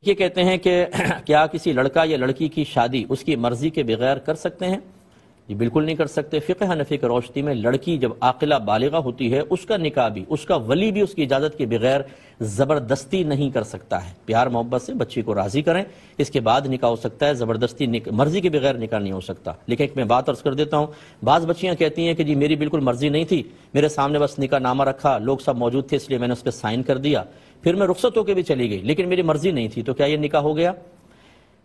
یہ کہتے ہیں کہ کیا کسی لڑکا یا لڑکی کی شادی اس کی مرضی کے بغیر کر سکتے ہیں؟ یہ بالکل نہیں کر سکتے۔ فقہ حنفی کی روشنی میں لڑکی جب عاقلہ بالغہ ہوتی ہے اس کا نکاح بھی، اس کا ولی بھی اس کی اجازت کے بغیر زبردستی نہیں کر سکتا ہے۔ پیار محبت سے بچی کو راضی کریں، اس کے بعد نکاح ہو سکتا ہے، زبردستی مرضی کے بغیر نکاح نہیں ہو سکتا۔ لیکن ایک میں بات عرض کر دیتا ہوں، بعض بچیاں کہتی ہیں کہ جی میری بالکل مرضی نہیں تھی، میرے سامنے بس نکاح نامہ رکھا، لوگ سب موجود تھے اس لیے میں نے اس پہ سائن کر دیا، پھر میں رخصت ہو کے بھی چلی گئی لیکن میری مرضی نہیں تھی، تو کیا یہ نکاح ہو گیا؟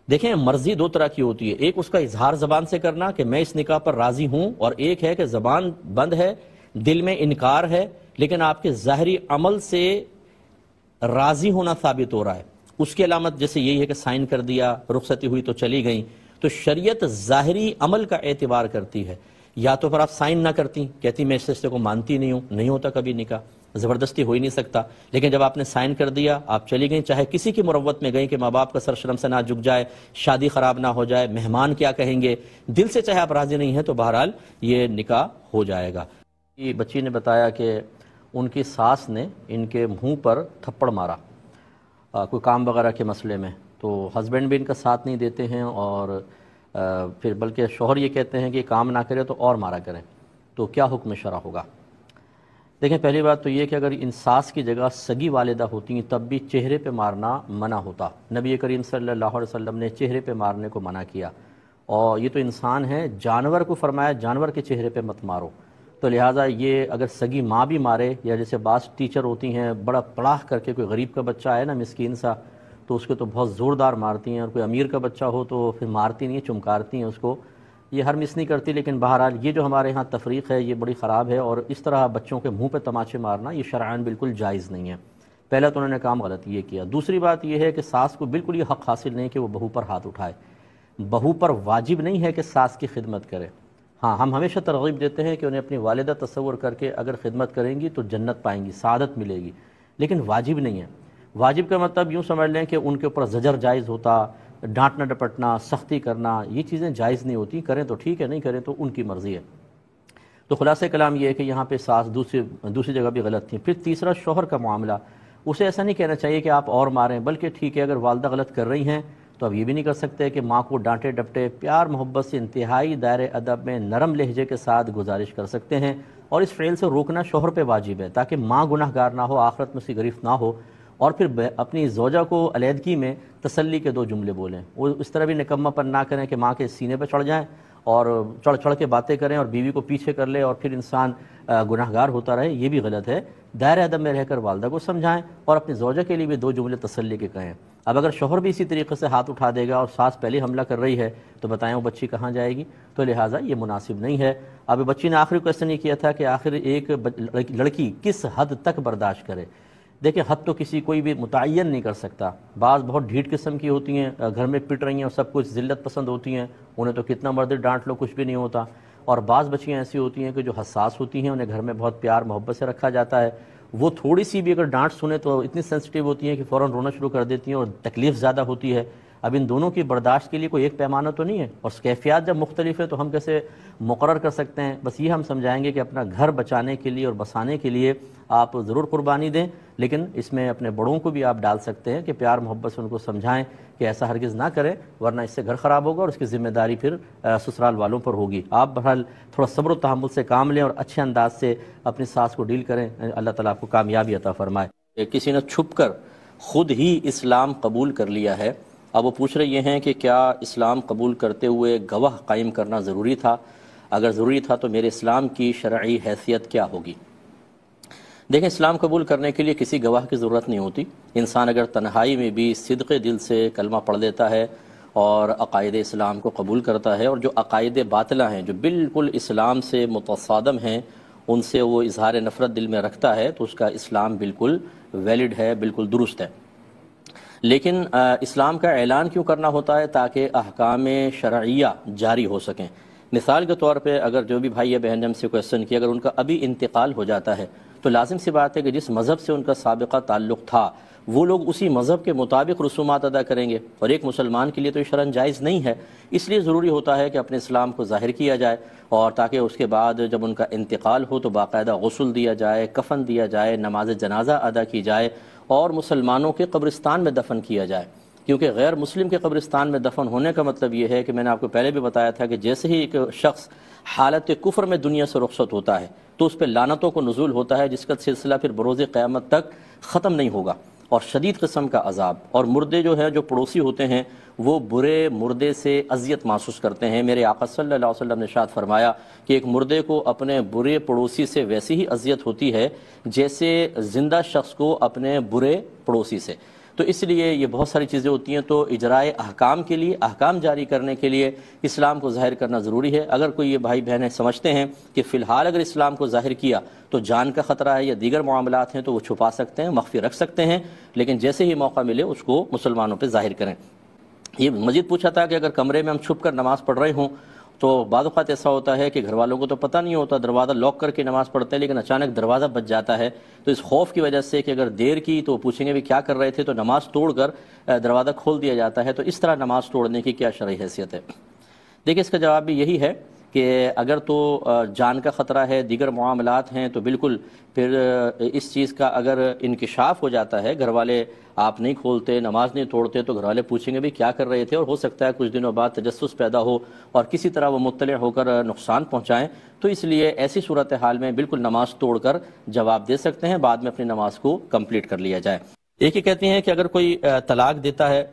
دیکھیں، مرضی دو طرح کی ہوتی ہے، ایک اس کا اظہار زبان سے کرنا کہ میں اس نکاح پر راضی ہوں، اور ایک ہے کہ زبان بند ہے، دل میں انکار ہے لیکن آپ کے ظاہری عمل سے راضی ہونا ثابت ہو رہا ہے۔ اس کی علامت جیسے یہی ہے کہ سائن کر دیا، رخصتی ہوئی تو چلی گئیں، تو شریعت ظاہری عمل کا اعتبار کرتی ہے۔ یا تو پھر آپ سائن نہ کرتی، کہتی میں اس رشتے کو مانتی نہیں ہوں، نہیں ہوتا کبھی نکاح، زبردستی ہو ہی نہیں سکتا۔ لیکن جب آپ نے سائن کر دیا، آپ چلی گئیں، چاہے کسی کی مروت میں گئیں کہ ماں باپ کا سر شرم سے نہ جھک جائے، شادی خراب نہ ہو جائے، مہمان کیا کہیں گے، دل سے چاہے آپ راضی نہیں ہیں تو بہرحال یہ نکاح ہو جائے گا۔ یہ بچی نے بتایا کہ ان کی ساس نے ان کے منہ پر تھپڑ مارا کوئی کام وغیرہ کے مسئلے میں، تو ہسبینڈ بھی ان کا ساتھ نہیں دیتے ہیں، اور پھر بلکہ شوہر یہ کہتے ہیں کہ کام نہ کرے تو اور مارا کریں، تو کیا حکم شرع ہوگا؟ دیکھیں، پہلی بات تو یہ کہ اگر ان ساس کی جگہ سگی والدہ ہوتی ہیں تب بھی چہرے پہ مارنا منع ہوتا۔ نبی کریم صلی اللہ علیہ وسلم نے چہرے پہ مارنے کو منع کیا، اور یہ تو انسان ہے، جانور کو فرمایا جانور کے چہرے پہ مت مارو، تو لہٰذا یہ اگر سگی ماں بھی مارے، یا جیسے بعض ٹیچر ہوتی ہیں بڑا پڑاخ کر کے، کوئی غریب کا بچہ ہے نا مسکین سا، تو اس کو تو بہت زوردار مارتی ہیں، اور کوئی امیر کا بچہ ہو تو پھر مارتی نہیں، چمکارتی ہیں اس کو۔ یہ ہر مس نہیں کرتی، لیکن بہرحال یہ جو ہمارے ہاں تفریق ہے یہ بڑی خراب ہے، اور اس طرح بچوں کے منہ پہ تماچے مارنا یہ شرعاً بالکل جائز نہیں ہے۔ پہلا تو انہوں نے کام غلط یہ کیا۔ دوسری بات یہ ہے کہ ساس کو بالکل یہ حق حاصل نہیں کہ وہ بہو پر ہاتھ اٹھائے۔ بہو پر واجب نہیں ہے کہ ساس کی خدمت کرے۔ ہاں، ہم ہمیشہ ترغیب دیتے ہیں کہ انہیں اپنی والدہ تصور کر کے اگر خدمت کریں گی تو جنت پائیں گی، سعادت ملے گی، لیکن واجب نہیں ہے۔ واجب کا مطلب یوں سمجھ لیں کہ ان کے اوپر زجر جائز ہوتا، ڈانٹنا ڈپٹنا، سختی کرنا، یہ چیزیں جائز نہیں ہوتی۔ کریں تو ٹھیک ہے، نہیں کریں تو ان کی مرضی ہے۔ تو خلاصہ کلام یہ ہے کہ یہاں پہ ساس دوسری جگہ بھی غلط تھی۔ پھر تیسرا شوہر کا معاملہ، اسے ایسا نہیں کہنا چاہیے کہ آپ اور ماریں، بلکہ ٹھیک ہے اگر والدہ غلط کر رہی ہیں تو اب یہ بھی نہیں کر سکتے کہ ماں کو ڈانٹے ڈپٹے، پیار محبت سے انتہائی دائرے ادب میں نرم لہجے کے ساتھ گزارش کر سکتے ہیں، اور اس فعل سے روکنا شوہر پہ واجب ہے تاکہ ماں گناہ گار نہ ہو، آخرت میں اس کی گرفت نہ ہو، اور پھر اپنی زوجہ کو علیحدگی میں تسلی کے دو جملے بولیں۔ وہ اس طرح بھی نکمہ پن نہ کریں کہ ماں کے سینے پہ چڑھ جائیں اور چڑھ چڑھ کے باتیں کریں اور بیوی کو پیچھے کر لے اور پھر انسان گناہ گار ہوتا رہے، یہ بھی غلط ہے۔ دائرہ ادب میں رہ کر والدہ کو سمجھائیں اور اپنی زوجہ کے لیے بھی دو جملے تسلی کے کہیں۔ اب اگر شوہر بھی اسی طریقے سے ہاتھ اٹھا دے گا اور ساس پہلے حملہ کر رہی ہے تو بتائیں وہ بچی کہاں جائے گی؟ تو لہٰذا یہ مناسب نہیں ہے۔ اب بچی نے آخری کویسچن یہ کیا تھا کہ آخر ایک لڑکی کس حد تک برداشت کرے۔ دیکھیں، حد تو کسی کوئی بھی متعین نہیں کر سکتا۔ بعض بہت ڈھیٹ قسم کی ہوتی ہیں، گھر میں پٹ رہی ہیں اور سب کچھ، ذلت پسند ہوتی ہیں، انہیں تو کتنا مرضی ڈانٹ لو کچھ بھی نہیں ہوتا۔ اور بعض بچیاں ایسی ہوتی ہیں کہ جو حساس ہوتی ہیں، انہیں گھر میں بہت پیار محبت سے رکھا جاتا ہے، وہ تھوڑی سی بھی اگر ڈانٹ سنیں تو اتنی سینسٹیو ہوتی ہیں کہ فوراً رونا شروع کر دیتی ہیں اور تکلیف زیادہ ہوتی ہے۔ اب ان دونوں کی برداشت کے لیے کوئی ایک پیمانہ تو نہیں ہے، اور کیفیات جب مختلف ہے تو ہم کیسے مقرر کر سکتے ہیں؟ بس یہ ہم سمجھائیں گے کہ اپنا گھر بچانے کے لیے اور بسانے کے لیے آپ ضرور قربانی دیں، لیکن اس میں اپنے بڑوں کو بھی آپ ڈال سکتے ہیں کہ پیار محبت سے ان کو سمجھائیں کہ ایسا ہرگز نہ کریں، ورنہ اس سے گھر خراب ہوگا اور اس کی ذمہ داری پھر سسرال والوں پر ہوگی۔ آپ بہرحال تھوڑا صبر و تحمل سے کام لیں اور اچھے انداز سے اپنی ساس کو ڈیل کریں، اللہ تعالیٰ آپ کو کامیابی عطا فرمائے۔ کسی نے چھپ کر خود ہی اسلام قبول کر لیا ہے، اب وہ پوچھ رہے ہیں کہ کیا اسلام قبول کرتے ہوئے گواہ قائم کرنا ضروری تھا؟ اگر ضروری تھا تو میرے اسلام کی شرعی حیثیت کیا ہوگی؟ دیکھیں، اسلام قبول کرنے کے لیے کسی گواہ کی ضرورت نہیں ہوتی۔ انسان اگر تنہائی میں بھی صدق دل سے کلمہ پڑھ لیتا ہے اور عقائد اسلام کو قبول کرتا ہے، اور جو عقائد باطلہ ہیں جو بالکل اسلام سے متصادم ہیں ان سے وہ اظہار نفرت دل میں رکھتا ہے، تو اس کا اسلام بالکل ویلڈ ہے، بالکل درست ہے۔ لیکن اسلام کا اعلان کیوں کرنا ہوتا ہے؟ تاکہ احکام شرعیہ جاری ہو سکیں۔ مثال کے طور پہ اگر جو بھی بھائی یا بہن نے ہم سے کویسچن کیا، اگر ان کا ابھی انتقال ہو جاتا ہے تو لازم سی بات ہے کہ جس مذہب سے ان کا سابقہ تعلق تھا وہ لوگ اسی مذہب کے مطابق رسومات ادا کریں گے، اور ایک مسلمان کے لیے تو یہ شرعاً جائز نہیں ہے۔ اس لیے ضروری ہوتا ہے کہ اپنے اسلام کو ظاہر کیا جائے، اور تاکہ اس کے بعد جب ان کا انتقال ہو تو باقاعدہ غسل دیا جائے، کفن دیا جائے، نماز جنازہ ادا کی جائے اور مسلمانوں کے قبرستان میں دفن کیا جائے۔ کیونکہ غیر مسلم کے قبرستان میں دفن ہونے کا مطلب یہ ہے کہ میں نے آپ کو پہلے بھی بتایا تھا کہ جیسے ہی ایک شخص حالت کفر میں دنیا سے رخصت ہوتا ہے تو اس پہ لعنتوں کو نزول ہوتا ہے، جس کا سلسلہ پھر بروز قیامت تک ختم نہیں ہوگا، اور شدید قسم کا عذاب. اور مردے جو ہے جو پڑوسی ہوتے ہیں وہ برے مردے سے اذیت محسوس کرتے ہیں. میرے آقا صلی اللہ علیہ وسلم نے ارشاد فرمایا کہ ایک مردے کو اپنے برے پڑوسی سے ویسی ہی اذیت ہوتی ہے جیسے زندہ شخص کو اپنے برے پڑوسی سے. تو اس لیے یہ بہت ساری چیزیں ہوتی ہیں، تو اجرائے احکام کے لیے، احکام جاری کرنے کے لیے اسلام کو ظاہر کرنا ضروری ہے. اگر کوئی یہ بھائی بہنیں سمجھتے ہیں کہ فی الحال اگر اسلام کو ظاہر کیا تو جان کا خطرہ ہے یا دیگر معاملات ہیں تو وہ چھپا سکتے ہیں، مخفی رکھ سکتے ہیں، لیکن جیسے ہی موقع ملے اس کو مسلمانوں پہ ظاہر کریں. یہ مزید پوچھا تھا کہ اگر کمرے میں ہم چھپ کر نماز پڑھ رہے ہوں تو بعض اوقات ایسا ہوتا ہے کہ گھر والوں کو تو پتہ نہیں ہوتا، دروازہ لاک کر کے نماز پڑھتے ہیں، لیکن اچانک دروازہ بچ جاتا ہے، تو اس خوف کی وجہ سے کہ اگر دیر کی تو پوچھیں گے بھی کیا کر رہے تھے، تو نماز توڑ کر دروازہ کھول دیا جاتا ہے. تو اس طرح نماز توڑنے کی کیا شرعی حیثیت ہے؟ دیکھیں اس کا جواب بھی یہی ہے کہ اگر تو جان کا خطرہ ہے، دیگر معاملات ہیں، تو بالکل پھر اس چیز کا اگر انکشاف ہو جاتا ہے، گھر والے آپ نہیں کھولتے، نماز نہیں توڑتے، تو گھر والے پوچھیں گے بھی کیا کر رہے تھے، اور ہو سکتا ہے کچھ دنوں بعد تجسس پیدا ہو اور کسی طرح وہ مطلع ہو کر نقصان پہنچائیں. تو اس لیے ایسی صورتحال میں بالکل نماز توڑ کر جواب دے سکتے ہیں، بعد میں اپنی نماز کو کمپلیٹ کر لیا جائے. ایک ہی کہتے ہیں کہ اگر کوئی طلاق دیتا ہے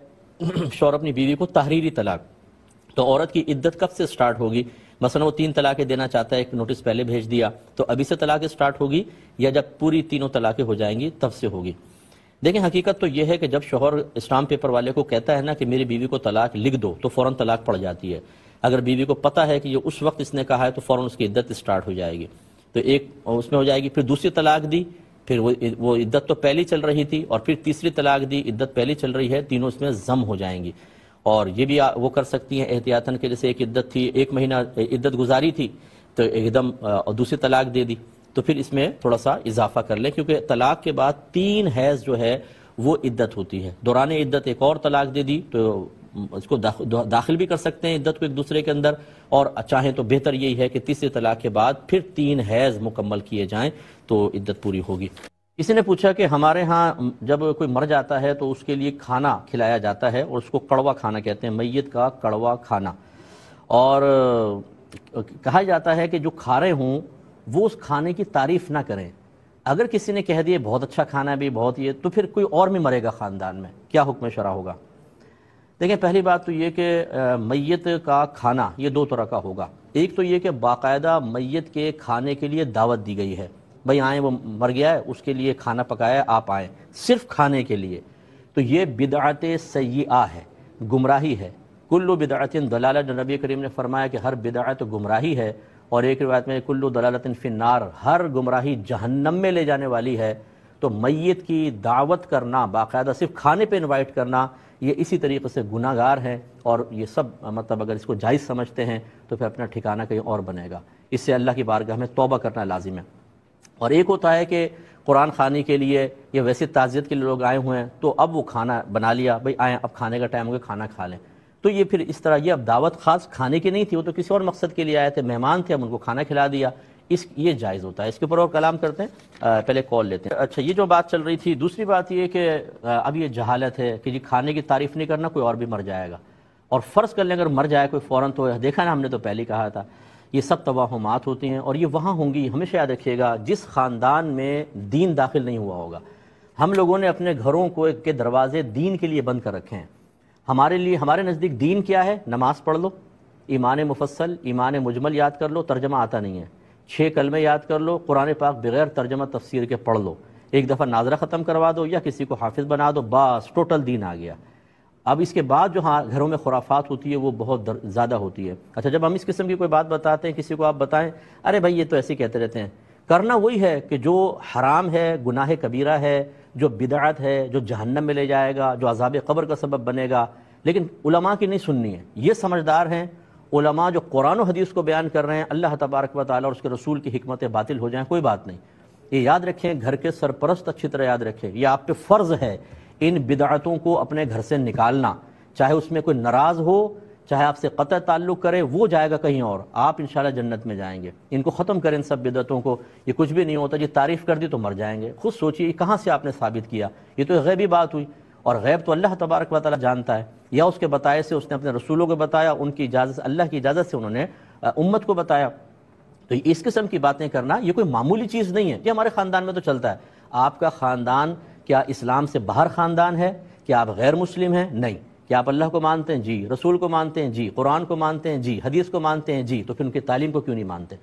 شوہر اپنی بیوی کو، تحریری طلاق، تو عورت کی عدت کب سے سٹارٹ ہوگی؟ مثلا وہ 3 طلاقیں دینا چاہتا ہے، ایک نوٹس پہلے بھیج دیا، تو ابھی سے طلاقیں سٹارٹ ہوگی یا جب پوری 3 طلاقیں ہو جائیں گی تب سے ہوگی؟ دیکھیں حقیقت تو یہ ہے کہ جب شوہر اسٹامپ پیپر والے کو کہتا ہے نا کہ میری بیوی کو طلاق لکھ دو، تو فوراً طلاق پڑ جاتی ہے. اگر بیوی کو پتہ ہے کہ یہ اس وقت اس نے کہا ہے تو فوراً اس کی عدت سٹارٹ ہو جائے گی. تو ایک اس میں ہو جائے گی، پھر دوسری طلاق دی، پھر وہ عدت تو پہلی چل رہی تھی، اور پھر تیسری طلاق دی، عدت پہلی چل رہی ہے، تینوں اس میں ضم ہو جائیں گی. اور یہ بھی وہ کر سکتی ہیں احتیاطاً کہ جیسے ایک عدت تھی، 1 مہینہ عدت گزاری تھی تو ایک دم دوسری طلاق دے دی، تو پھر اس میں تھوڑا سا اضافہ کر لیں، کیونکہ طلاق کے بعد 3 حیض جو ہے وہ عدت ہوتی ہے. دوران عدت ایک اور طلاق دے دی تو اس کو داخل بھی کر سکتے ہیں عدت کو ایک دوسرے کے اندر، اور چاہیں تو بہتر یہی ہے کہ تیسری طلاق کے بعد پھر 3 حیض مکمل کیے جائیں تو عدت پوری ہوگی. کسی نے پوچھا کہ ہمارے ہاں جب کوئی مر جاتا ہے تو اس کے لیے کھانا کھلایا جاتا ہے، اور اس کو کڑوا کھانا کہتے ہیں، میت کا کڑوا کھانا، اور کہا جاتا ہے کہ جو کھا رہے ہوں وہ اس کھانے کی تعریف نہ کریں. اگر کسی نے کہہ دیا بہت اچھا کھانا ہے بھی بہت یہ، تو پھر کوئی اور بھی مرے گا خاندان میں، کیا حکم شرع ہوگا؟ دیکھیں پہلی بات تو یہ کہ میت کا کھانا یہ 2 طرح کا ہوگا. ایک تو یہ کہ باقاعدہ میت کے کھانے کے لیے دعوت دی گئی ہے، بھئی آئیں، وہ مر گیا ہے اس کے لیے کھانا پکایا ہے، آپ آئیں، صرف کھانے کے لیے، تو یہ بدعت سیئہ ہے، گمراہی ہے. کل بدعت ضلالہ، جو نبی کریم نے فرمایا کہ ہر بدعت گمراہی ہے، اور ایک روایت میں کل ضلالۃ فی النار، ہر گمراہی جہنم میں لے جانے والی ہے. تو میت کی دعوت کرنا، باقاعدہ صرف کھانے پہ انوائٹ کرنا، یہ اسی طریقے سے گناہ گار ہیں، اور یہ سب مطلب اگر اس کو جائز سمجھتے ہیں تو پھر اپنا ٹھکانہ کہیں اور بنے گا. اس سے اللہ کی بارگاہ میں توبہ کرنا لازم ہے. اور ایک ہوتا ہے کہ قرآن خوانی کے لیے یا ویسے تعزیت کے لیے لوگ آئے ہوئے ہیں تو اب وہ کھانا بنا لیا، بھئی آئیں اب کھانے کا ٹائم ہو گیا، کھانا کھا لیں. تو یہ پھر اس طرح، یہ اب دعوت خاص کھانے کی نہیں تھی، وہ تو کسی اور مقصد کے لیے آئے تھے، مہمان تھے، ہم ان کو کھانا کھلا دیا، یہ جائز ہوتا ہے. اس کے اوپر اور کلام کرتے ہیں، پہلے کال لیتے ہیں. اچھا، یہ جو بات چل رہی تھی، دوسری بات یہ کہ اب یہ جہالت ہے کہ جی کھانے کی تعریف نہیں کرنا، کوئی اور بھی مر جائے گا، اور فرض کر لیں اگر مر جائے کوئی فوراً، تو دیکھا نا ہم نے تو پہلے کہا تھا یہ سب توہمات ہوتی ہیں، اور یہ وہاں ہوں گی. ہمیشہ یاد رکھیے گا جس خاندان میں دین داخل نہیں ہوا ہوگا. ہم لوگوں نے اپنے گھروں کے دروازے دین کے لیے بند کر رکھے ہیں. ہمارے نزدیک دین کیا ہے؟ نماز پڑھ لو، ایمان مفصل، ایمان مجمل یاد کر لو، ترجمہ آتا نہیں ہے، 6 کلمے یاد کر لو، قرآن پاک بغیر ترجمہ تفسیر کے پڑھ لو، ایک دفعہ ناظرہ ختم کروا دو یا کسی کو حافظ بنا دو، بس ٹوٹل دین آ گیا. اب اس کے بعد جو گھروں میں خرافات ہوتی ہے وہ بہت زیادہ ہوتی ہے. اچھا، جب ہم اس قسم کی کوئی بات بتاتے ہیں کسی کو، آپ بتائیں ارے بھائی یہ تو ایسے کہتے رہتے ہیں، کرنا وہی ہے کہ جو حرام ہے، گناہ کبیرہ ہے، جو بدعت ہے، جو جہنم میں لے جائے گا، جو عذاب قبر کا سبب بنے گا. لیکن علماء کی نہیں سننی ہے، یہ سمجھدار ہیں علماء جو قرآن و حدیث کو بیان کر رہے ہیں. اللہ تبارک و تعالیٰ اور اس کے رسول کی حکمتیں باطل ہو جائیں کوئی بات نہیں. یہ یاد رکھیں، گھر کے سرپرست اچھی طرح یاد رکھیں، یہ آپ پہ فرض ہے ان بدعتوں کو اپنے گھر سے نکالنا. چاہے اس میں کوئی ناراض ہو، چاہے آپ سے قطع تعلق کرے، وہ جائے گا کہیں اور، آپ انشاءاللہ جنت میں جائیں گے. ان کو ختم کریں، ان سب بدعتوں کو. یہ کچھ بھی نہیں ہوتا، یہ تعریف کر دی تو مر جائیں گے. خود سوچئے کہاں سے آپ نے ثابت کیا؟ یہ تو غیبی بات ہوئی. اور غیب تو اللہ تبارک و تعالی جانتا ہے، یا اس کے بتائے سے اس نے اپنے رسولوں کو بتایا، ان کی اجازت، اللہ کی اجازت سے انہوں نے امت کو بتایا۔ تو اس قسم کی باتیں کرنا یہ کوئی معمولی چیز نہیں ہے، یہ ہمارے خاندان میں تو چلتا ہے۔ آپ کا خاندان کیا اسلام سے باہر خاندان ہے؟ کیا آپ غیر مسلم ہیں؟ نہیں۔ کیا آپ اللہ کو مانتے ہیں؟ جی۔ رسول کو مانتے ہیں؟ جی۔ قرآن کو مانتے ہیں؟ جی۔ حدیث کو مانتے ہیں؟ جی۔ تو پھر ان کی تعلیم کو کیوں نہیں مانتے؟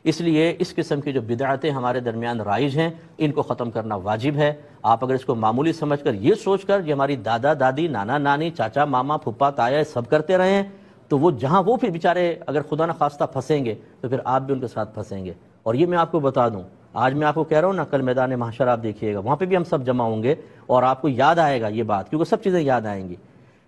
اس لیے اس قسم کی جو بدعتیں ہمارے درمیان رائج ہیں، ان کو ختم کرنا واجب ہے۔ آپ اگر اس کو معمولی سمجھ کر یہ سوچ کر یہ ہماری دادا دادی، نانا نانی، چاچا ماما، پھپھا تایا سب کرتے رہے ہیں، تو وہ جہاں وہ پھر بیچارے اگر خدا نہ خواستہ پھنسیں گے تو پھر آپ بھی ان کے ساتھ پھنسیں گے۔ اور یہ میں آپ کو بتا دوں، آج میں آپ کو کہہ رہا ہوں نا، کل میدان محشر آپ دیکھیے گا، وہاں پہ بھی ہم سب جمع ہوں گے اور آپ کو یاد آئے گا یہ بات، کیونکہ سب چیزیں یاد آئیں گی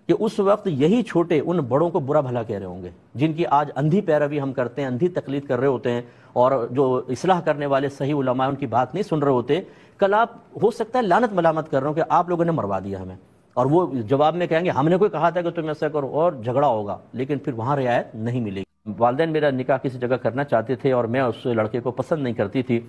کہ اس وقت یہی چھوٹے ان بڑوں کو برا بھلا کہہ رہے ہوں گے، جن کی آج اندھی پیروی ہم کرتے ہیں، اندھی تقلید کر رہے ہوتے ہیں، اور جو اصلاح کرنے والے صحیح علماء ان کی بات نہیں سن رہے ہوتے۔ کل آپ ہو سکتا ہے لعنت ملامت کر رہے ہوں کہ آپ لوگوں نے مروا دیا ہمیں، اور وہ جواب میں کہیں گے ہم نے کوئی کہا تھا کہ تم ایسا کرو، اور جھگڑا ہوگا، لیکن پھر وہاں رعایت نہیں ملے گی۔ والدین میرا نکاح کسی جگہ کرنا چاہتے تھے اور میں اس لڑکے کو پسند نہیں کرتی تھی،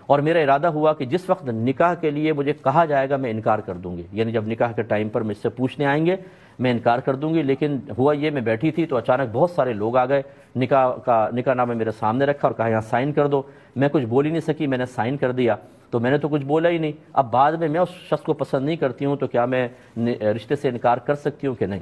اور میرا ارادہ ہوا کہ جس وقت نکاح کے لیے مجھے کہا جائے گا میں انکار کر دوں گی، یعنی جب نکاح کے ٹائم پر مجھ سے پوچھنے آئیں گے میں انکار کر دوں گی۔ لیکن ہوا یہ، میں بیٹھی تھی تو اچانک بہت سارے لوگ آ گئے، نکاح نامہ میرے سامنے رکھا اور کہا یہاں سائن کر دو۔ میں کچھ بول ہی نہیں سکی، میں نے سائن کر دیا، تو میں نے تو کچھ بولا ہی نہیں۔ اب بعد میں اس شخص کو پسند نہیں کرتی ہوں تو کیا میں رشتے سے انکار کر سکتی ہوں کہ نہیں؟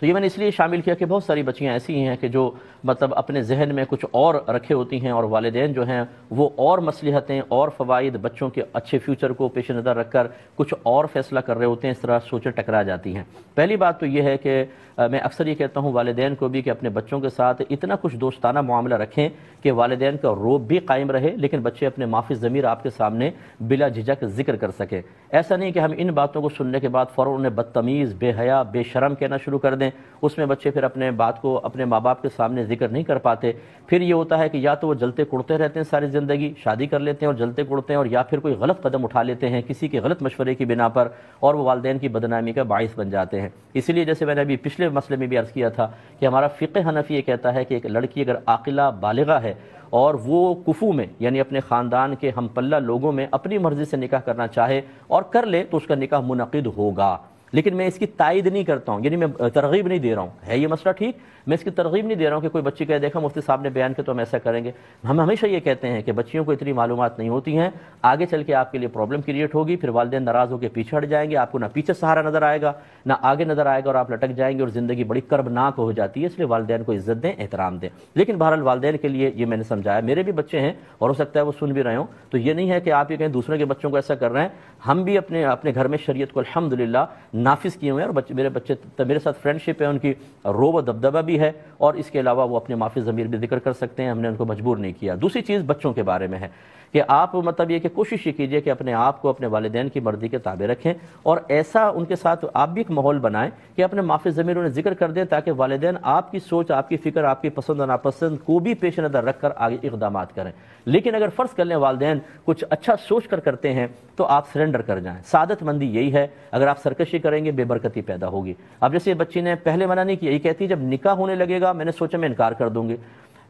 تو یہ میں نے اس لیے شامل کیا کہ بہت ساری بچیاں ایسی ہیں کہ جو مطلب اپنے ذہن میں کچھ اور رکھے ہوتی ہیں، اور والدین جو ہیں وہ اور مصلحتیں اور فوائد بچوں کے اچھے فیوچر کو پیش نظر رکھ کر کچھ اور فیصلہ کر رہے ہوتے ہیں، اس طرح سوچیں ٹکرا جاتی ہیں۔ پہلی بات تو یہ ہے کہ میں اکثر یہ کہتا ہوں والدین کو بھی کہ اپنے بچوں کے ساتھ اتنا کچھ دوستانہ معاملہ رکھیں کہ والدین کا روب بھی قائم رہے، لیکن بچے اپنے معافی ضمیر آپ کے سامنے بلا جھجک ذکر کر سکیں۔ ایسا نہیں کہ ہم ان باتوں کو سننے کے بعد فوراً انہیں بدتمیز، بے حیا، بے شرم کہنا شروع کر دیں۔ اس میں بچے پھر اپنے بات کو اپنے ماں باپ کے سامنے ذکر نہیں کر پاتے۔ پھر یہ ہوتا ہے کہ یا تو وہ جلتے کڑتے رہتے ہیں ساری زندگی، شادی کر لیتے ہیں اور جلتے کڑتے ہیں، اور یا پھر کوئی غلط قدم اٹھا لیتے ہیں کسی کے غلط مشورے کی بنا پر، اور وہ والدین کی بدنامی کا باعث بن جاتے ہیں۔ اسی لیے جیسے میں نے ابھی پچھلے مسئلے میں بھی عرض کیا تھا کہ ہمارا فقہ حنفی یہ کہتا ہے کہ ایک لڑکی اگر عاقلہ بالغہ ہے اور وہ کفو میں یعنی اپنے خاندان کے ہم پلہ لوگوں میں اپنی مرضی سے نکاح کرنا چاہے اور کر لے تو اس کا نکاح منعقد ہوگا۔ لیکن میں اس کی تائید نہیں کرتا ہوں، یعنی میں ترغیب نہیں دے رہا ہوں، ہے یہ مسئلہ ٹھیک، میں اس کی ترغیب نہیں دے رہا ہوں کہ کوئی بچی کہے دیکھا مفتی صاحب نے بیان کیا تو ہم ایسا کریں گے۔ ہم ہمیشہ یہ کہتے ہیں کہ بچیوں کو اتنی معلومات نہیں ہوتی ہیں، آگے چل کے آپ کے لیے پرابلم کریٹ ہوگی، پھر والدین ناراض ہو کے پیچھے ہٹ جائیں گے، آپ کو نہ پیچھے سہارا نظر آئے گا نہ آگے نظر آئے گا، اور آپ لٹک جائیں گے اور زندگی بڑی کربناک ہو جاتی ہے۔ اس لیے والدین کو عزت دیں، احترام دیں۔ لیکن بہرحال والدین کے لیے یہ میں نے سمجھایا، میرے بھی بچے ہیں اور ہو سکتا ہے وہ سن بھی رہے ہوں، تو یہ نہیں ہے کہ آپ یہ کہیں دوسرے کے بچوں کو ایسا کر رہے ہیں۔ ہم بھی اپنے گھر میں شریعت کو الحمدللہ نافذ کیے ہوئے ہیں، اور میرے بچے میرے ساتھ فرینڈ شپ ہے، ان کی روب و دبدبہ بھی ہے، اور اس کے علاوہ وہ اپنے معافی ضمیر بھی ذکر کر سکتے ہیں، ہم نے ان کو مجبور نہیں کیا۔ دوسری چیز بچوں کے بارے میں ہے کہ آپ مطلب یہ کہ کوشش یہ کیجئے کہ اپنے آپ کو اپنے والدین کی مرضی کے تابع رکھیں، اور ایسا ان کے ساتھ آپ بھی ایک ماحول بنائیں کہ اپنے معافی ضمیر انہیں ذکر کر دیں، تاکہ والدین آپ کی سوچ، آپ کی فکر، آپ کی پسند و ناپسند کو بھی پیش نظر رکھ کر آگے اقدامات کریں۔ لیکن اگر فرض کر لیں والدین کچھ اچھا سوچ کر کرتے ہیں تو آپ سرنڈر کر جائیں۔ سعادت مندی یہی ہے، اگر آپ سرکشی کریں گے بے برکتی پیدا ہوگی۔ اب جیسے بچی نے پہلے منع نہیں کیا، یہ کہتی جب نکاح ہونے لگے گا میں نے سوچا میں انکار کر دوں گی۔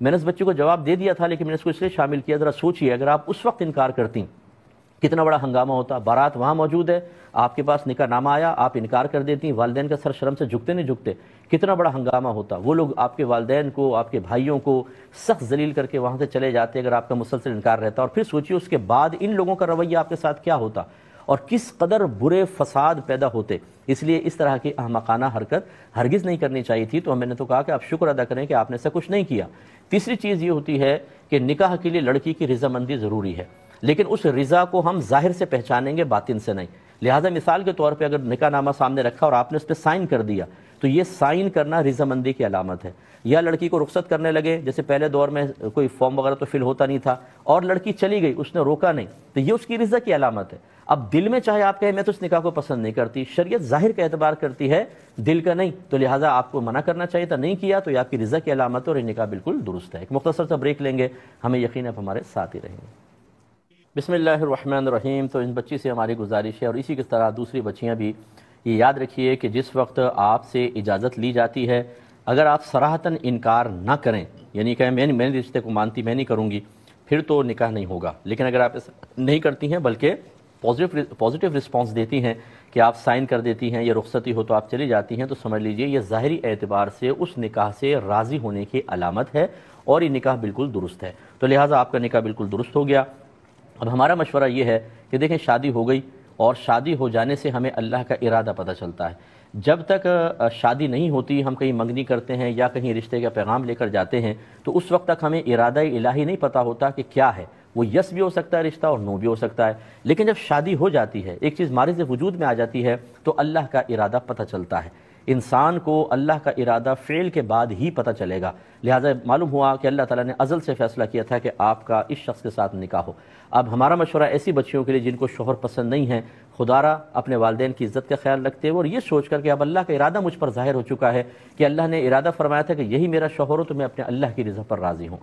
میں نے اس بچے کو جواب دے دیا تھا، لیکن میں نے اس کو اس لیے شامل کیا، ذرا سوچئے اگر آپ اس وقت انکار کرتی کتنا بڑا ہنگامہ ہوتا۔ بارات وہاں موجود ہے، آپ کے پاس نکاح نامہ آیا، آپ انکار کر دیتی، والدین کا سر شرم سے جھکتے نہیں جھکتے، کتنا بڑا ہنگامہ ہوتا۔ وہ لوگ آپ کے والدین کو، آپ کے بھائیوں کو سخت ذلیل کر کے وہاں سے چلے جاتے اگر آپ کا مسلسل انکار رہتا۔ اور پھر سوچئے اس کے بعد ان لوگوں کا رویہ آپ کے ساتھ کیا ہوتا اور کس قدر برے فساد پیدا ہوتے۔ اس لیے اس طرح کی احمقانہ حرکت ہرگز نہیں کرنی چاہیے تھی۔ تو میں نے تو کہا کہ آپ شکر ادا کریں کہ آپ نے ایسا کچھ نہیں کیا۔ تیسری چیز یہ ہوتی ہے کہ نکاح کے لیے لڑکی کی رضامندی ضروری ہے، لیکن اس رضا کو ہم ظاہر سے پہچانیں گے، باطن سے نہیں۔ لہٰذا مثال کے طور پہ اگر نکاح نامہ سامنے رکھا اور آپ نے اس پہ سائن کر دیا تو یہ سائن کرنا رضامندی کی علامت ہے۔ یا لڑکی کو رخصت کرنے لگے، جیسے پہلے دور میں کوئی فارم وغیرہ تو فل ہوتا نہیں تھا، اور لڑکی چلی گئی، اس نے روکا نہیں، تو یہ اس کی رضا کی علامت ہے۔ اب دل میں چاہے آپ کہیں میں تو اس نکاح کو پسند نہیں کرتی، شریعت ظاہر کا اعتبار کرتی ہے دل کا نہیں، تو لہٰذا آپ کو منع کرنا چاہیے تھا، نہیں کیا تو یہ آپ کی رضا کی علامت ہے اور یہ نکاح بالکل درست ہے۔ ایک مختصر سا بریک لیں گے، ہمیں یقین ہے آپ ہمارے ساتھ ہی رہیں گے۔ بسم اللہ الرحمن الرحیم۔ تو ان بچی سے ہماری گزارش ہے، اور اسی کی طرح دوسری بچیاں بھی یہ یاد رکھیے کہ جس وقت آپ سے اجازت لی جاتی ہے، اگر آپ صراحتاً انکار نہ کریں، یعنی کہ میں رشتے کو مانتی، میں نہیں کروں گی، پھر تو نکاح نہیں ہوگا۔ لیکن اگر آپ ایسا نہیں کرتی ہیں بلکہ پازیٹیو رسپانس دیتی ہیں کہ آپ سائن کر دیتی ہیں یا رخصتی ہو تو آپ چلی جاتی ہیں، تو سمجھ لیجئے یہ ظاہری اعتبار سے اس نکاح سے راضی ہونے کی علامت ہے اور یہ نکاح بالکل درست ہے، تو لہٰذا آپ کا نکاح بالکل درست ہو گیا۔ اب ہمارا مشورہ یہ ہے کہ دیکھیں شادی ہو گئی، اور شادی ہو جانے سے ہمیں اللہ کا ارادہ پتہ چلتا ہے۔ جب تک شادی نہیں ہوتی، ہم کہیں منگنی کرتے ہیں یا کہیں رشتے کا پیغام لے کر جاتے ہیں، تو اس وقت تک ہمیں ارادہ الہی نہیں پتہ ہوتا کہ کیا ہے، وہ یس بھی ہو سکتا ہے رشتہ اور نو بھی ہو سکتا ہے، لیکن جب شادی ہو جاتی ہے، ایک چیز مارز وجود میں آ جاتی ہے، تو اللہ کا ارادہ پتہ چلتا ہے۔ انسان کو اللہ کا ارادہ فعل کے بعد ہی پتہ چلے گا، لہٰذا معلوم ہوا کہ اللہ تعالیٰ نے ازل سے فیصلہ کیا تھا کہ آپ کا اس شخص کے ساتھ نکاح ہو۔ اب ہمارا مشورہ ایسی بچیوں کے لیے جن کو شوہر پسند نہیں ہے، خدا را اپنے والدین کی عزت کا خیال رکھتے ہوئے اور یہ سوچ کر کہ اب اللہ کا ارادہ مجھ پر ظاہر ہو چکا ہے کہ اللہ نے ارادہ فرمایا تھا کہ یہی میرا شوہر ہو، تو میں اپنے اللہ کی رضا پر راضی ہوں۔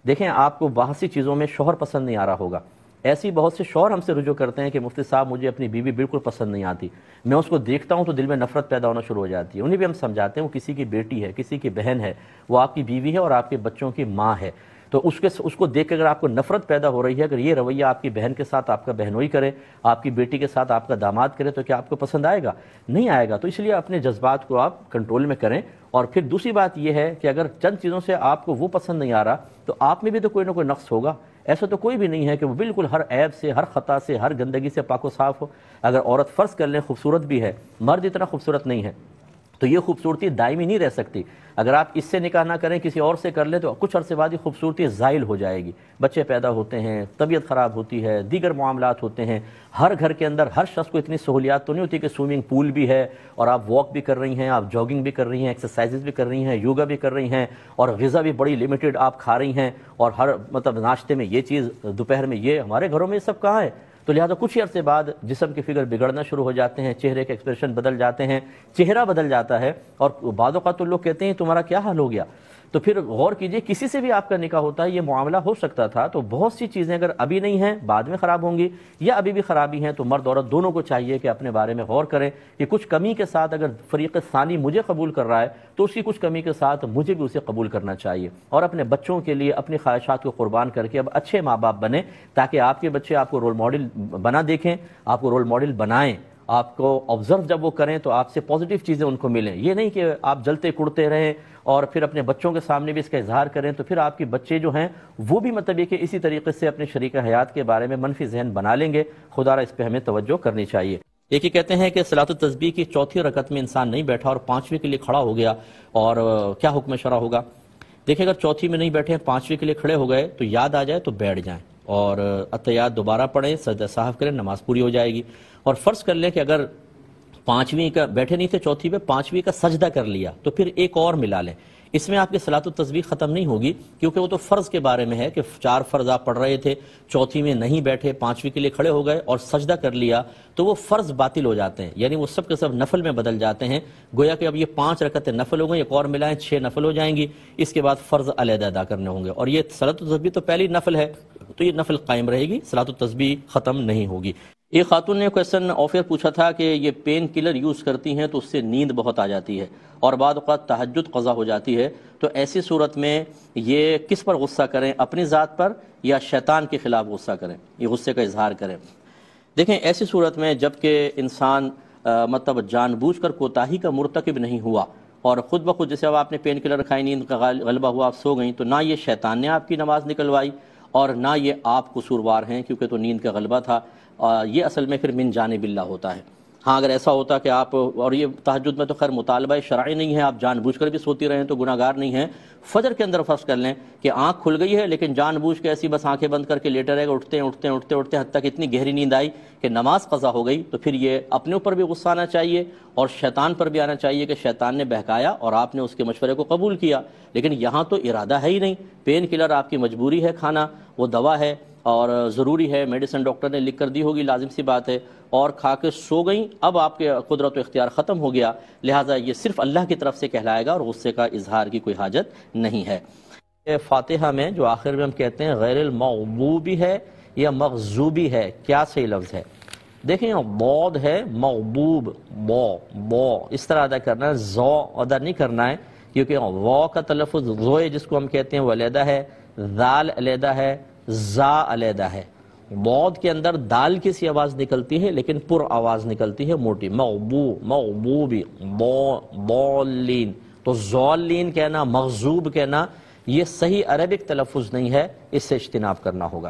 دیکھیں آپ کو بہت سی چیزوں میں شوہر پسند نہیں آ رہا ہوگا، ایسی بہت سے شوہر ہم سے رجوع کرتے ہیں کہ مفتی صاحب مجھے اپنی بیوی بالکل پسند نہیں آتی، میں اس کو دیکھتا ہوں تو دل میں نفرت پیدا ہونا شروع ہو جاتی ہے۔ انہیں بھی ہم سمجھاتے ہیں وہ کسی کی بیٹی ہے، کسی کی بہن ہے، وہ آپ کی بیوی ہے اور آپ کے بچوں کی ماں ہے، تو اس کو دیکھ کے اگر آپ کو نفرت پیدا ہو رہی ہے، اگر یہ رویہ آپ کی بہن کے ساتھ آپ کا بہنوئی کرے، آپ کی بیٹی کے ساتھ آپ کا داماد کرے، تو کیا آپ کو پسند آئے گا؟ نہیں آئے گا۔ تو اس لیے اپنے جذبات کو آپ کنٹرول میں کریں۔ اور پھر دوسری بات یہ ہے کہ اگر چند چیزوں سے آپ کو وہ پسند نہیں آ رہا، تو آپ میں بھی تو کوئی نہ کوئی نقص ہوگا۔ ایسا تو کوئی بھی نہیں ہے کہ وہ بالکل ہر عیب سے، ہر خطا سے، ہر گندگی سے پاک و صاف ہو۔ اگر عورت فرض کر لیں خوبصورت بھی ہے، مرد اتنا خوبصورت نہیں ہے، تو یہ خوبصورتی دائمی نہیں رہ سکتی۔ اگر آپ اس سے نکاح نہ کریں، کسی اور سے کر لیں، تو کچھ عرصے بعد یہ خوبصورتی زائل ہو جائے گی، بچے پیدا ہوتے ہیں، طبیعت خراب ہوتی ہے، دیگر معاملات ہوتے ہیں۔ ہر گھر کے اندر ہر شخص کو اتنی سہولیات تو نہیں ہوتی کہ سوئمنگ پول بھی ہے اور آپ واک بھی کر رہی ہیں، آپ جاگنگ بھی کر رہی ہیں، ایکسرسائزز بھی کر رہی ہیں، یوگا بھی کر رہی ہیں، اور غذا بھی بڑی لمیٹڈ آپ کھا رہی ہیں، اور ہر ناشتے میں یہ چیز، دوپہر میں یہ۔ ہمارے گھروں میں یہ سب کہاں ہے؟ تو لہٰذا کچھ ہی عرصے بعد جسم کے فگر بگڑنا شروع ہو جاتے ہیں، چہرے کے ایکسپریشن بدل جاتے ہیں، چہرہ بدل جاتا ہے، اور بعض اوقات تو لوگ کہتے ہیں تمہارا کیا حال ہو گیا؟ تو پھر غور کیجئے، کسی سے بھی آپ کا نکاح ہوتا ہے یہ معاملہ ہو سکتا تھا۔ تو بہت سی چیزیں اگر ابھی نہیں ہیں بعد میں خراب ہوں گی، یا ابھی بھی خرابی ہیں، تو مرد عورت دونوں کو چاہیے کہ اپنے بارے میں غور کریں کہ کچھ کمی کے ساتھ اگر فریق ثانی مجھے قبول کر رہا ہے، تو اس کی کچھ کمی کے ساتھ مجھے بھی اسے قبول کرنا چاہیے، اور اپنے بچوں کے لیے اپنی خواہشات کو قربان کر کے اب اچھے ماں باپ بنیں، تاکہ آپ کے بچے آپ کو رول ماڈل بنا دیکھیں، آپ کو رول ماڈل بنائیں، آپ کو آبزرو جب وہ کریں تو آپ سے پازیٹیو چیزیں ان کو ملیں۔ یہ نہیں کہ آپ جلتے کڑتے رہیں اور پھر اپنے بچوں کے سامنے بھی اس کا اظہار کریں، تو پھر آپ کے بچے جو ہیں وہ بھی مطلب یہ کہ اسی طریقے سے اپنے شریک حیات کے بارے میں منفی ذہن بنا لیں گے۔ خدا را اس پہ ہمیں توجہ کرنی چاہیے۔ ایک ہی کہتے ہیں کہ صلاۃ التسبیح کی چوتھی رکعت میں انسان نہیں بیٹھا اور پانچویں کے لیے کھڑا ہو گیا، اور کیا حکم شرع ہوگا؟ دیکھیں اگر چوتھی میں نہیں بیٹھے، پانچویں کے لیے کھڑے ہو گئے، تو یاد آ جائے تو بیٹھ جائیں اور اتحیات دوبارہ پڑھیں، سجدہ سہو کریں، نماز پوری ہو جائے گی۔ اور فرض کر لیں کہ اگر پانچویں کا بیٹھے نہیں تھے، چوتھی پہ پانچویں کا سجدہ کر لیا، تو پھر ایک اور ملا لیں۔ اس میں آپ کی صلاۃ التسبیح ختم نہیں ہوگی، کیونکہ وہ تو فرض کے بارے میں ہے کہ 4 فرض آپ پڑھ رہے تھے، چوتھی میں نہیں بیٹھے، پانچویں کے لیے کھڑے ہو گئے اور سجدہ کر لیا، تو وہ فرض باطل ہو جاتے ہیں، یعنی وہ سب کے سب نفل میں بدل جاتے ہیں۔ گویا کہ اب یہ 5 رکعتیں نفل ہو گئیں، ایک اور ملائیں 6 نفل ہو جائیں گی، اس کے بعد فرض علیحدہ ادا کرنے ہوں گے، اور یہ صلاۃ التسبیح تو پہلی نفل ہے، تو یہ نفل قائم رہے گی، صلاۃ التسبیح ختم نہیں ہوگی۔ ایک خاتون نے کویسچن آف ایئر پوچھا تھا کہ یہ پین کلر یوز کرتی ہیں تو اس سے نیند بہت آ جاتی ہے اور بعض اوقات تہجد قضا ہو جاتی ہے، تو ایسی صورت میں یہ کس پر غصہ کریں، اپنی ذات پر یا شیطان کے خلاف غصہ کریں، یہ غصے کا اظہار کریں؟ دیکھیں ایسی صورت میں جب کہ انسان مطلب جان بوجھ کر کوتاہی کا مرتکب نہیں ہوا اور خود بخود جیسے اب آپ نے پین کلر کھائی، نیند کا غلبہ ہوا، آپ سو گئیں، تو نہ یہ شیطان نے آپ کی نماز نکلوائی اور نہ یہ آپ قصوروار ہیں، کیونکہ تو نیند کا غلبہ تھا، یہ اصل میں پھر من جانب اللہ ہوتا ہے۔ ہاں اگر ایسا ہوتا کہ آپ، اور یہ تہجد میں تو خیر مطالبہ شرعی نہیں ہے، آپ جان بوجھ کر بھی سوتی رہیں تو گناہ گار نہیں ہیں۔ فجر کے اندر فرض کر لیں کہ آنکھ کھل گئی ہے لیکن جان بوجھ کے ایسی بس آنکھیں بند کر کے لیٹے رہے گا، اٹھتے حتیٰ کہ اتنی گہری نیند آئی کہ نماز قضا ہو گئی، تو پھر یہ اپنے اوپر بھی غصہ آنا چاہیے اور شیطان پر بھی آنا چاہیے کہ شیطان نے بہکایا اور آپ نے اس کے مشورے کو قبول کیا، لیکن یہاں تو ارادہ ہے ہی نہیں۔ پین کلر آپ کی مجبوری ہے کھانا، وہ دوا ہے اور ضروری ہے، میڈیسن ڈاکٹر نے لکھ کر دی ہوگی، لازم سی بات ہے، اور کھا کے سو گئیں، اب آپ کے قدرت و اختیار ختم ہو گیا، لہٰذا یہ صرف اللہ کی طرف سے کہلائے گا اور غصے کا اظہار کی کوئی حاجت نہیں ہے۔ فاتحہ میں جو آخر میں ہم کہتے ہیں غیر المغضوبی ہے یا مغضوبی ہے، کیا صحیح لفظ ہے؟ دیکھیں ضاد ہے، مغضوب، بو اس طرح ادا کرنا ہے، زو ادا نہیں کرنا ہے، کیونکہ وا کا تلفظ زوئے جس کو ہم کہتے ہیں وہ علیحدہ ہے، ذال علیحدہ ہے، زا علیحدہ ہے، بود کے اندر دال کی سی آواز نکلتی ہے لیکن پر آواز نکلتی ہے موٹی، مغبوبی، ضالین. تو ضالین کہنا، مغضوب کہنا، یہ صحیح عربک تلفظ نہیں ہے، اس سے اجتناب کرنا ہوگا.